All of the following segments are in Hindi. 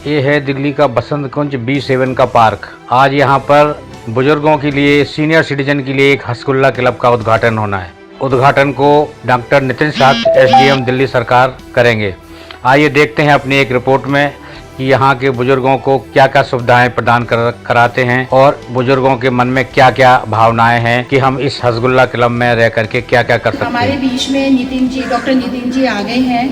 ये है दिल्ली का बसंत कुंज B7 का पार्क। आज यहाँ पर बुजुर्गों के लिए, सीनियर सिटीजन के लिए एक हसगुल्ला क्लब का उद्घाटन होना है। उद्घाटन को डॉक्टर नितिन साक्ष SDM दिल्ली सरकार करेंगे। आइए देखते हैं अपनी एक रिपोर्ट में कि यहाँ के बुजुर्गों को क्या क्या सुविधाएं प्रदान कराते हैं और बुजुर्गों के मन में क्या क्या भावनाएं हैं कि हम इस हसगुल्ला क्लब में रह करके क्या क्या कर सकते हैं। हमारे बीच में डॉक्टर नितिन जी आ गए हैं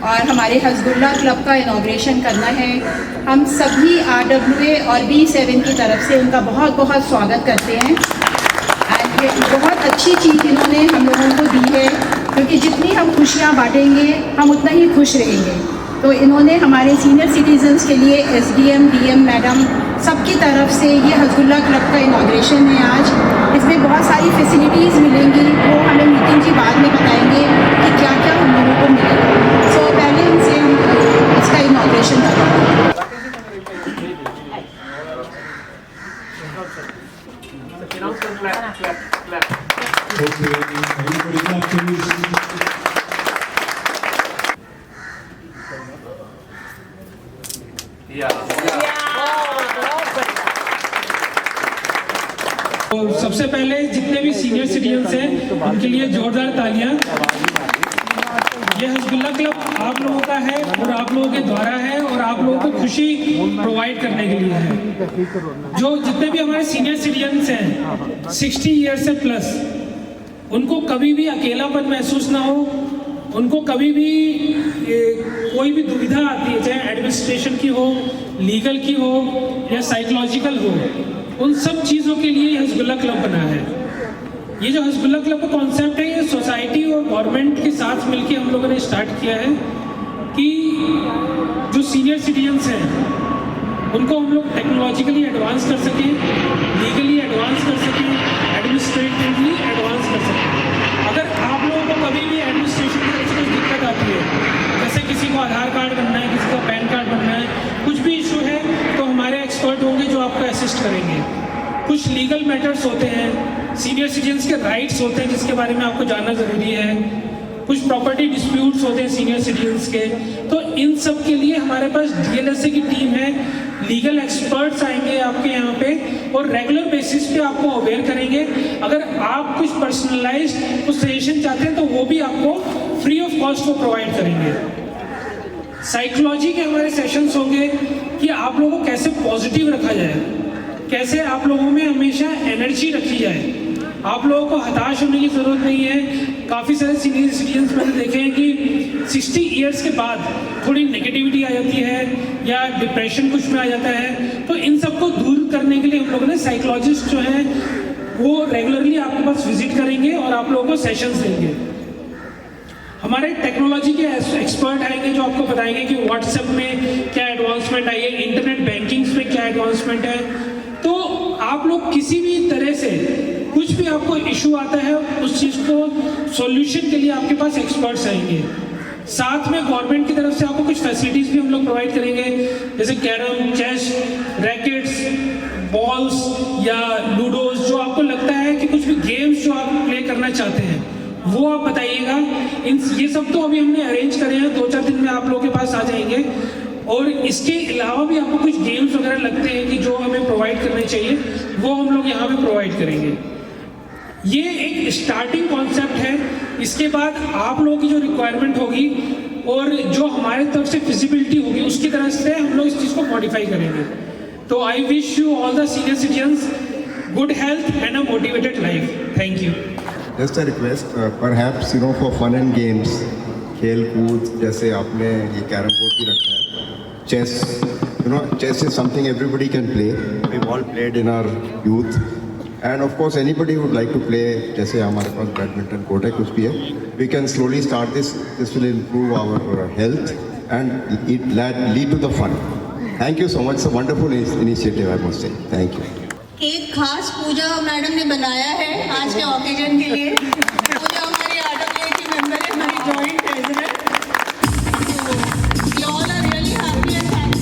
और हमारे हसगुल्ला क्लब का इनॉग्रेशन करना है। हम सभी RWA और B7 की तरफ से उनका बहुत बहुत स्वागत करते हैं। एंड ये बहुत अच्छी चीज़ इन्होंने हम लोगों को दी है, क्योंकि जितनी हम खुशियाँ बांटेंगे हम उतना ही खुश रहेंगे। तो इन्होंने हमारे सीनियर सिटीजन्स के लिए SDM DM मैडम सबकी तरफ से ये हसगुल्ला क्लब का इनॉग्रेशन है आज। इसमें बहुत सारी फैसिलिटीज़ मिलेंगी, वो हमें नितिन जी बाद में बताएंगे कि क्या क्या हम लोगों को मिलेगा। सो पहले उनसे हम इसका इनॉग्रेशन करेंगे। तो सबसे पहले जितने भी सीनियर सिटीजन्स हैं उनके लिए जोरदार तालियां। ये हसगुल्ला क्लब आप लोगों का है और आप लोगों के द्वारा है और आप लोगों को खुशी प्रोवाइड करने के लिए है। जो जितने भी हमारे सीनियर सिटीजन्स हैं 60 ईयर से प्लस, उनको कभी भी अकेलापन महसूस ना हो, उनको कभी भी कोई भी दुविधा आती है, चाहे एडमिनिस्ट्रेशन की हो, लीगल की हो या साइकोलॉजिकल हो, उन सब चीज़ों के लिए हसगुल्ला क्लब बना है। ये जो हसगुल्ला क्लब का कॉन्सेप्ट है, ये सोसाइटी और गवर्नमेंट के साथ मिलकर हम लोगों ने स्टार्ट किया है कि जो सीनियर सिटीजन्स हैं उनको हम लोग टेक्नोलॉजिकली एडवांस कर सकें, लीगली एडवांस कर सकें, एडमिनिस्ट्रेटिवली एडवांस कर सकें। अगर आप लोगों को कभी भी एडमिनिस्ट्रेशन की तरफ से कुछ दिक्कत आती है, जैसे किसी को आधार कार्ड बनना है, किसी को पैन कार्ड बनना है, कुछ भी इशू है, तो हमारे एक्सपर्ट होंगे जो आपको असिस्ट करेंगे। कुछ लीगल मैटर्स होते हैं, सीनियर सिटीजन्स के राइट्स होते हैं जिसके बारे में आपको जानना ज़रूरी है, कुछ प्रॉपर्टी डिस्प्यूट्स होते हैं सीनियर सिटीजन्स के, तो इन सब के लिए हमारे पास DLSA की टीम है। लीगल एक्सपर्ट्स आएंगे आपके यहाँ पे और रेगुलर बेसिस पे आपको अवेयर करेंगे। अगर आप कुछ पर्सनलाइज्ड कुछ सजेशन चाहते हैं तो वो भी आपको फ्री ऑफ कॉस्ट वो प्रोवाइड करेंगे। साइकोलॉजी के हमारे सेशंस होंगे कि आप लोगों को कैसे पॉजिटिव रखा जाए, कैसे आप लोगों में हमेशा एनर्जी रखी जाए। आप लोगों को हताश होने की ज़रूरत नहीं है। काफ़ी सारे सीनियर सिटीजन्स मैंने देखे हैं कि 60 ईयर्स के बाद थोड़ी नेगेटिविटी आ जाती है या डिप्रेशन कुछ में आ जाता है, तो इन सबको दूर करने के लिए हम लोगों ने साइकोलॉजिस्ट जो हैं वो रेगुलरली आपके पास विजिट करेंगे और आप लोगों को सेशंस देंगे। हमारे टेक्नोलॉजी के एक्सपर्ट आएंगे जो आपको बताएंगे कि व्हाट्सएप में क्या एडवांसमेंट आई है, इंटरनेट बैंकिंग्स में क्या एडवांसमेंट है। तो आप लोग किसी भी तरह से कुछ भी आपको इशू आता है, उस चीज़ को सॉल्यूशन के लिए आपके पास एक्सपर्ट्स आएंगे। साथ में गवर्नमेंट की तरफ से आपको कुछ फैसिलिटीज़ भी हम लोग प्रोवाइड करेंगे, जैसे कैरम, चेस, रैकेट्स, बॉल्स या लूडोज। जो आपको लगता है कि कुछ भी गेम्स जो आप प्ले करना चाहते हैं वो आप बताइएगा। ये सब तो अभी हमने अरेंज करे हैं, 2-4 दिन में आप लोगों के पास आ जाएंगे। और इसके अलावा भी आपको कुछ गेम्स वगैरह लगते हैं कि जो हमें प्रोवाइड करने चाहिए, वो हम लोग यहाँ पे प्रोवाइड करेंगे। ये एक स्टार्टिंग कॉन्सेप्ट है। इसके बाद आप लोगों की जो रिक्वायरमेंट होगी और जो हमारे तरफ से फिजिबिलिटी होगी, उसकी तरह से हम लोग इस चीज़ को मॉडिफाई करेंगे। तो I wish you all the senior citizens good health and a motivated life. Thank you. Just a request, perhaps for fun and games, खेल कूद, जैसे आपने ये कैरम बोर्ड भी रखा है, chess, chess is something everybody can play. We've all played in our youth, and of course anybody would like to play. जैसे हमारे पास बैडमिंटन कोर्ट है, कुछ भी है, we can slowly start this. This will improve our health and it lead to the fun. Thank you so much. It's a wonderful initiative, I must say. Thank you. एक खास पूजा मैडम ने बनाया है आज के ओकेजन के लिए। पूजा हमारी RWA की मेंबर है, हमारी joint president. You all are really happy and thankful.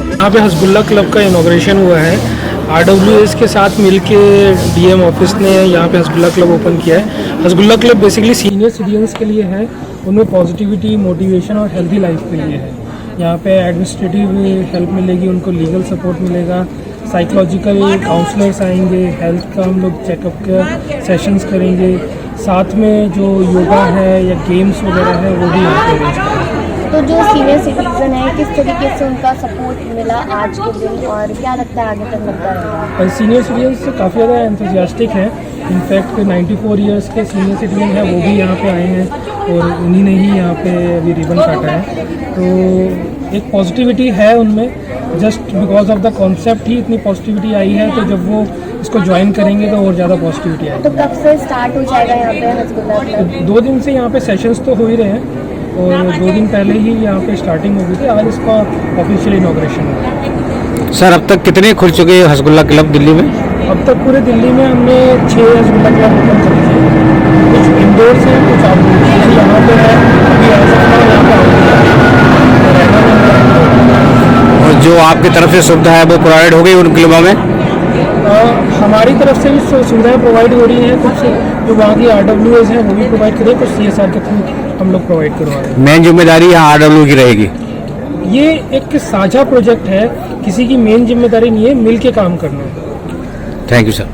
यहाँ पे हसगुल्ला क्लब का इनॉग्रेशन हुआ है। RWS के साथ मिलके DM ऑफिस ने यहाँ पे हसगुल्ला क्लब ओपन किया है। हसगुल्ला क्लब बेसिकली सीनियर सिटीजन्स के लिए है, उनमें पॉजिटिविटी, मोटिवेशन और हेल्दी लाइफ के लिए है। यहाँ पे एडमिनिस्ट्रेटिव हेल्प मिलेगी, उनको लीगल सपोर्ट मिलेगा, साइकोलॉजिकल काउंसलर्स आएंगे, हेल्थ का हम लोग चेकअप का सेशंस करेंगे, साथ में जो योगा है या गेम्स वगैरह है वो भी यहाँ पे अरेंज करेंगे। तो जो सीनियर सिटीजन है किस तरीके से उनका सपोर्ट मिला आज के दिन और क्या लगता है आगे तक मिलता रहेगा? सीनियर सिटीजन काफ़ी ज़्यादा एंथुजियास्टिक हैं। इनफैक्ट 94 इयर्स के सीनियर सिटीजन हैं वो भी यहाँ पे आए हैं और उन्हीं ने ही यहाँ पे अभी रिबन काटा है। तो एक पॉजिटिविटी है उनमें, just because of the concept ही इतनी पॉजिटिविटी आई है। तो जब वो इसको ज्वाइन करेंगे तो और ज़्यादा पॉजिटिविटी आएगी। तो कब से स्टार्ट हो जाएगा यहाँ पे हसगुल्ला क्लब? 2 दिन से यहाँ पे सेशंस तो हो ही रहे हैं और 2 दिन पहले ही यहाँ पे स्टार्टिंग हो गई थी। आज इसका ऑफिशियल इनॉग्रेशन हुआ। सर अब तक कितने खुल चुके हैं हसगुल्ला क्लब दिल्ली में? अब तक पूरे दिल्ली में हमने 6 हसगुल्ला क्लब ओपन कर दिए हैं। कुछ इंडोर से कुछ आउटडोर से। यहाँ पे है अभी यहाँ पे और जो आपकी तरफ से सुविधा है वो प्रोवाइड हो गई उन क्लबों में? हमारी तरफ से भी सुविधाएं प्रोवाइड हो रही हैं। कुछ जो वहाँ की RWS हैं वो भी प्रोवाइड करें, कुछ CSR के थ्रू हम लोग प्रोवाइड करवा रहे हैं। मेन जिम्मेदारी यहाँ RW की रहेगी? ये एक साझा प्रोजेक्ट है, किसी की मेन जिम्मेदारी नहीं है, मिल के काम करना है। Thank you sir.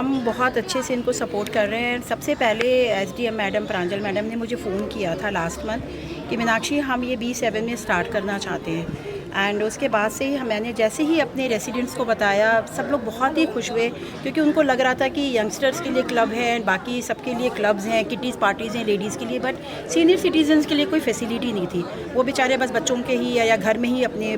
हम बहुत अच्छे से इनको सपोर्ट कर रहे हैं। सबसे पहले SDM मैडम प्रांजल मैडम ने मुझे फ़ोन किया था लास्ट मंथ कि मीनाक्षी हम ये B7 में स्टार्ट करना चाहते हैं। एंड उसके बाद से ही मैंने जैसे ही अपने रेसिडेंट्स को बताया, सब लोग बहुत ही खुश हुए क्योंकि उनको लग रहा था कि यंगस्टर्स के लिए क्लब है, बाकी सबके लिए क्लब्स हैं, किटीज़ पार्टीज़ हैं लेडीज़ के लिए, बट सीनियर सिटीजन्स के लिए कोई फैसिलिटी नहीं थी। वो बेचारे बस बच्चों के ही या घर में ही अपने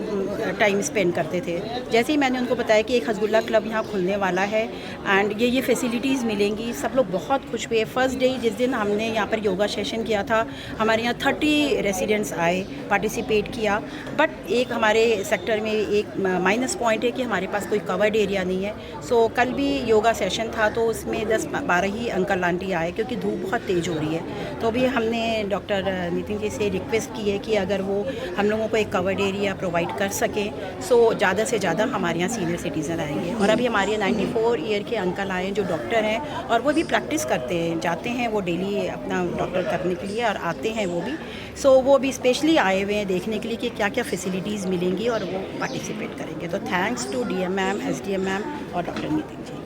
टाइम स्पेंड करते थे। जैसे ही मैंने उनको बताया कि एक हसगुल्ला क्लब यहाँ खुलने वाला है एंड ये फैसिलिटीज़ मिलेंगी, सब लोग बहुत खुश हुए। फर्स्ट डे जिस दिन हमने यहाँ पर योगा सेशन किया था, हमारे यहाँ 30 रेसिडेंट्स आए, पार्टिसिपेट किया। बट एक हमारे सेक्टर में एक माइनस पॉइंट है कि हमारे पास कोई कवर्ड एरिया नहीं है। सो कल भी योगा सेशन था तो उसमें 10-12 ही अंकल आंटी आए क्योंकि धूप बहुत तेज़ हो रही है। तो भी हमने डॉक्टर नितिन जी से रिक्वेस्ट की है कि अगर वो हम लोगों को एक कवर्ड एरिया प्रोवाइड कर सकें सो ज़्यादा से ज़्यादा हमारे यहाँ सीनियर सिटीज़न आएंगे। और अभी हमारे 94 ईयर के अंकल आए जो डॉक्टर हैं और वो भी प्रैक्टिस करते हैं, जाते हैं वो डेली अपना डॉक्टर करने के लिए और आते हैं वो भी। सो वो भी स्पेशली आए हुए हैं देखने के लिए कि क्या क्या फैसिलिटीज़ मिलेंगी और वो पार्टिसिपेट करेंगे। तो thanks to DM ma'am, SDM ma'am और doctor Nitin ji.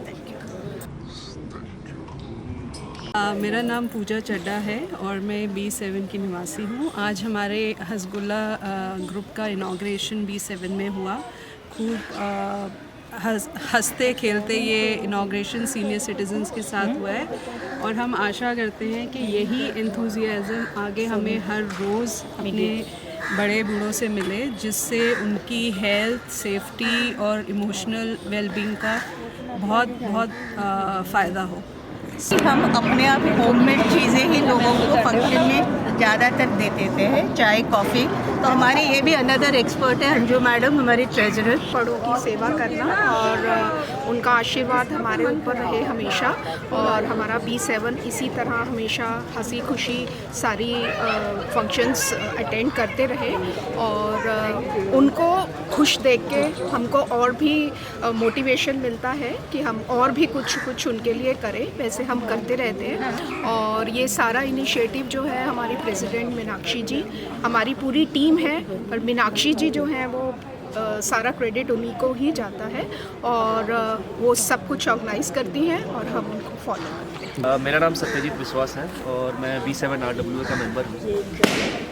Thank you. मेरा नाम पूजा चड्डा है और मैं B7 की निवासी हूँ। आज हमारे हसगुल्ला ग्रुप का इनॉग्रेशन B7 में हुआ। खूब हंसते खेलते ये इनॉग्रेशन सीनियर सिटीजन्स के साथ हुआ है और हम आशा करते हैं कि यही एंथुजियाज़म आगे हमें हर रोज़ अपने बड़े बूढ़ों से मिले, जिससे उनकी हेल्थ, सेफ्टी और इमोशनल वेलबींग का बहुत फ़ायदा हो। हम अपने आप होममेड चीज़ें ही लोगों को फंक्शन में ज़्यादातर देते थे, चाय कॉफ़ी। तो हमारे ये भी अनदर एक्सपर्ट है अंजू मैडम, हमारी ट्रेजरर। बड़ों की सेवा करना और उनका आशीर्वाद हमारे ऊपर रहे हमेशा और हमारा B7 इसी तरह हमेशा हंसी खुशी सारी फंक्शंस अटेंड करते रहे और उनको खुश देख के हमको और भी मोटिवेशन मिलता है कि हम और भी कुछ उनके लिए करें। वैसे हम करते रहते हैं और ये सारा इनिशिएटिव जो है हमारी प्रेसिडेंट मीनाक्षी जी, हमारी पूरी टीम है और मीनाक्षी जी जो हैं वो सारा क्रेडिट उन्हीं को ही जाता है और वो सब कुछ ऑर्गेनाइज करती हैं और हम उनको फॉलो करते हैं। मेरा नाम सत्यजीत विश्वास है और मैं B7 RWA का मेंबर हूँ।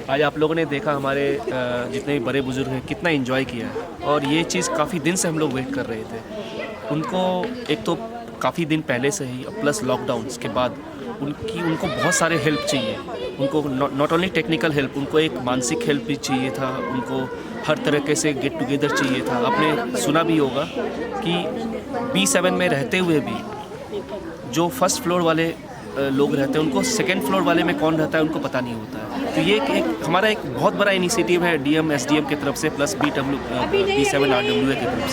आज आप लोगों ने देखा हमारे जितने भी बड़े बुजुर्ग हैं कितना एंजॉय किया है और ये चीज़ काफ़ी दिन से हम लोग वेट कर रहे थे। उनको एक तो काफ़ी दिन पहले से ही प्लस लॉकडाउन के बाद उनको बहुत सारे हेल्प चाहिए, उनको नॉट ओनली टेक्निकल हेल्प, उनको एक मानसिक हेल्प भी चाहिए था, उनको हर तरीके से गेट टुगेदर चाहिए था। आपने सुना भी होगा कि B7 में रहते हुए भी जो फर्स्ट फ्लोर वाले लोग रहते हैं उनको सेकंड फ्लोर वाले में कौन रहता है उनको पता नहीं होता है। तो ये एक हमारा एक बहुत बड़ा इनिशिएटिव है DM SDM की तरफ से प्लस B7 RWA की तरफ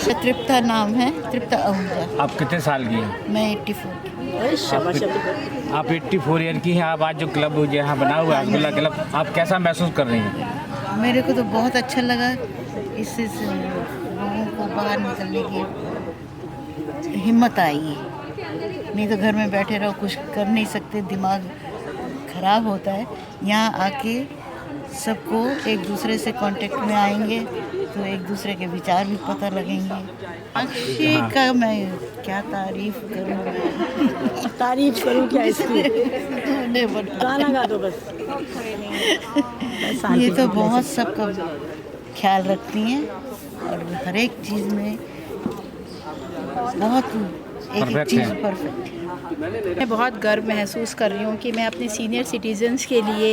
से। तृप्ता नाम है, तृप्ता आहूजा। आप कितने साल की हैं? मैं 84 की। आप 84 ईयर की हैं। आप आज जो क्लब यहाँ बना हुआ है हसगुल्ला क्लब, आप कैसा महसूस कर रही हैं? मेरे को तो बहुत अच्छा लगा, इससे लोगों को बाहर निकलने की हिम्मत आई। नहीं तो घर में बैठे रहो, कुछ कर नहीं सकते, दिमाग खराब होता है। यहाँ आके सबको एक दूसरे से कांटेक्ट में आएंगे तो एक दूसरे के विचार भी पता लगेंगे। अक्षय का मैं क्या तारीफ करूँ, तारीफ करूँ क्या इसकी? गाना गा दो बस। ये तो बहुत सबका ख्याल रखती हैं और हर एक चीज़ में बहुत एक चीज़ परफेक्ट है। मैं बहुत गर्व महसूस कर रही हूँ कि मैं अपने सीनियर सिटीजन्स के लिए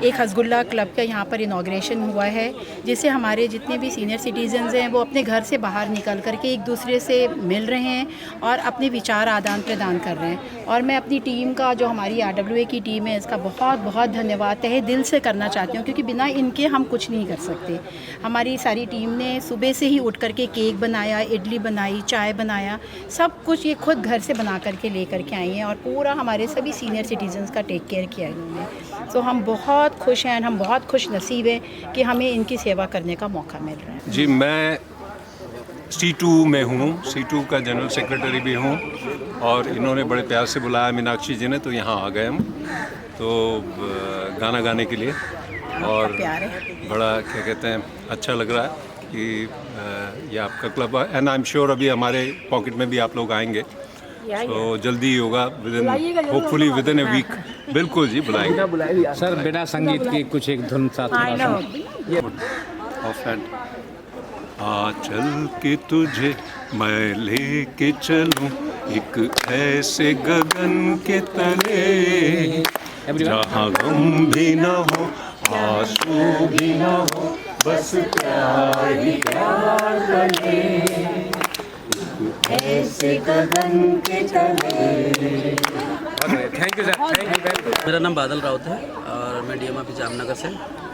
एक हसगुल्ला क्लब का यहाँ पर इनॉग्रेशन हुआ है, जिससे हमारे जितने भी सीनियर सिटीजन्स हैं वो अपने घर से बाहर निकल करके एक दूसरे से मिल रहे हैं और अपने विचार आदान प्रदान कर रहे हैं। और मैं अपनी टीम का, जो हमारी RWA की टीम है, इसका बहुत बहुत धन्यवाद तहे दिल से करना चाहती हूँ, क्योंकि बिना इनके हम कुछ नहीं कर सकते। हमारी सारी टीम ने सुबह से ही उठ करके केक बनाया, इडली बनाई, चाय बनाया, सब कुछ ये खुद घर से बना करके ले करके आई हैं और पूरा हमारे सभी सीनियर सिटीजन्स का टेक केयर किया इन्होंने। तो हम बहुत खुश हैं, हम बहुत खुश नसीब हैं कि हमें इनकी सेवा करने का मौका मिल रहा है। जी, मैं C2 में हूँ, C2 का जनरल सेक्रेटरी भी हूँ और इन्होंने बड़े प्यार से बुलाया मीनाक्षी जी ने, तो यहाँ आ गए हम तो गाना गाने के लिए। और बड़ा क्या कहते हैं, अच्छा लग रहा है कि ये आपका क्लब है एंड आई एम श्योर अभी हमारे पॉकेट में भी आप लोग आएंगे तो जल्दी ही होगा, hopefully within a week. बिल्कुल जी, बुलाएंगे सर। बिना संगीत की कुछ एक धुन साथ आ चल के तुझे मैं लेके चलूं एक ऐसे गगन के तले जहाँ गम भी ना हो, आंसू भी ना हो, बस प्यार ही प्यार बने ऐसे गगन के तले। Thank you sir, thank you. मेरा नाम बादल राउत है और मैं DM ऑफिस जामनगर से।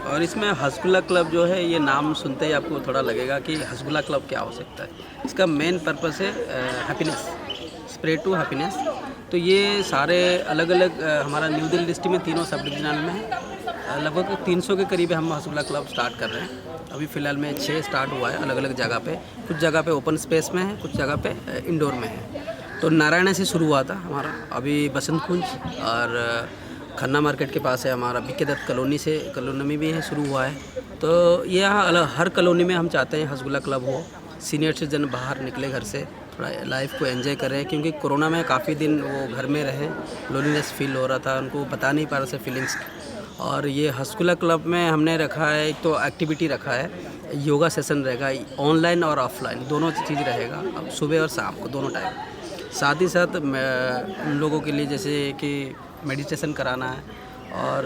और इसमें हसगुल्ला क्लब जो है, ये नाम सुनते ही आपको थोड़ा लगेगा कि हसगुल्ला क्लब क्या हो सकता है। इसका मेन पर्पस है हैप्पीनेस, स्प्रेड टू हैप्पीनेस। तो ये सारे अलग अलग हमारा न्यू दिल्ली डिस्ट्रिक्ट में तीनों सब डिविजनल में है। लगभग 300 के करीब हम हसगुल्ला क्लब स्टार्ट कर रहे हैं। अभी फ़िलहाल में 6 स्टार्ट हुआ है अलग अलग जगह पे। कुछ जगह पे ओपन स्पेस में है, कुछ जगह पे इंडोर में है। तो नारायण से शुरू हुआ था हमारा, अभी बसंत कुंज और खन्ना मार्केट के पास है हमारा, BK दत्त कॉलोनी में भी है, शुरू हुआ है। तो ये यहाँ हर कॉलोनी में हम चाहते हैं हसगुल्ला क्लब हो, सीनियर सिटीजन बाहर निकले घर से, थोड़ा लाइफ को एंजॉय करें, क्योंकि कोरोना में काफ़ी दिन वो घर में रहे, लोनलीनेस फील हो रहा था, उनको बता नहीं पा रहा था फीलिंग्स। और ये हसगुल्ला क्लब में हमने रखा है, एक तो एक्टिविटी रखा है, योगा सेशन रहेगा, ऑनलाइन और ऑफलाइन दोनों चीज़ रहेगा, अब सुबह और शाम को दोनों टाइम। साथ ही साथ उन लोगों के लिए जैसे कि मेडिटेशन कराना है और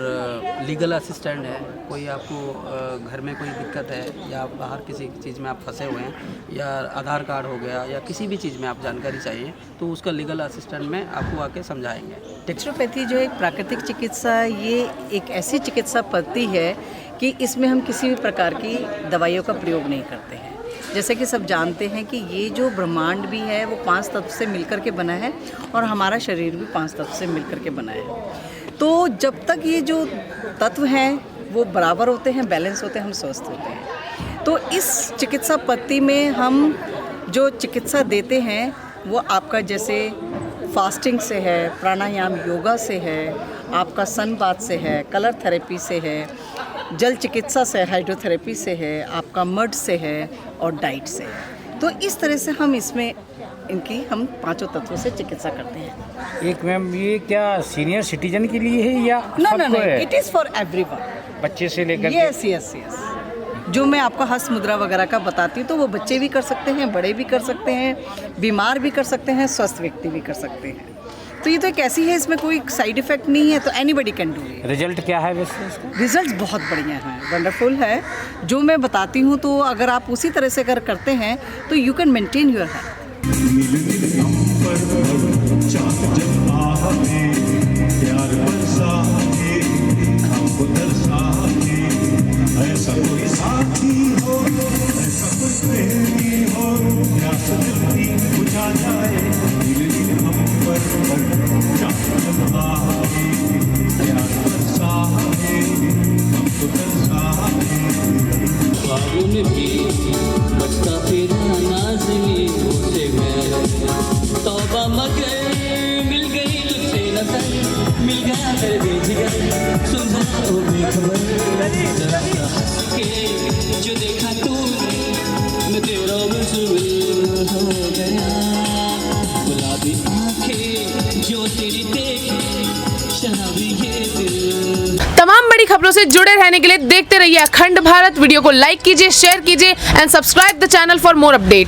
लीगल असिस्टेंट है, कोई आपको घर में कोई दिक्कत है या बाहर किसी चीज़ में आप फंसे हुए हैं या आधार कार्ड हो गया या किसी भी चीज़ में आप जानकारी चाहिए तो उसका लीगल असिस्टेंट में आपको आके समझाएंगे। नेचुरोपैथी जो एक प्राकृतिक चिकित्सा, ये एक ऐसी चिकित्सा पद्धति है कि इसमें हम किसी भी प्रकार की दवाइयों का प्रयोग नहीं करते हैं। जैसे कि सब जानते हैं कि ये जो ब्रह्मांड भी है वो 5 तत्व से मिलकर के बना है और हमारा शरीर भी 5 तत्व से मिलकर के बना है। तो जब तक ये जो तत्व हैं वो बराबर होते हैं, बैलेंस होते हैं, हम स्वस्थ होते हैं। तो इस चिकित्सा पद्धति में हम जो चिकित्सा देते हैं वो आपका जैसे फास्टिंग से है, प्राणायाम योगा से है, आपका सन बाथ से है, कलर थेरेपी से है, जल चिकित्सा से, हाइड्रोथेरेपी से है, आपका मड से है और डाइट से है। तो इस तरह से हम इसमें इनकी हम 5 तत्वों से चिकित्सा करते हैं। एक मैम, ये क्या सीनियर सिटीजन के लिए है या No, it is for everyone, बच्चे से लेकर? यस। जो मैं आपको हस्त मुद्रा वगैरह का बताती हूँ तो वो बच्चे भी कर सकते हैं, बड़े भी कर सकते हैं, बीमार भी कर सकते हैं, स्वस्थ व्यक्ति भी कर सकते हैं। तो ये तो एक ऐसी है, इसमें कोई साइड इफेक्ट नहीं है, तो anybody can do it. Result क्या है वैसे इसका? रिजल्ट्स बहुत बढ़िया हैं, वंडरफुल है। जो मैं बताती हूँ तो अगर आप उसी तरह से अगर करते हैं तो you can maintain your health. जो देखा तूने मैं तेरा मुझमें हो गया, गुलाबी आंखें जो तेरी देखे शराबी ये दिल। तमाम बड़ी खबरों से जुड़े रहने के लिए देखते रहिए अखंड भारत। वीडियो को लाइक कीजिए, शेयर कीजिए and subscribe the channel for more update.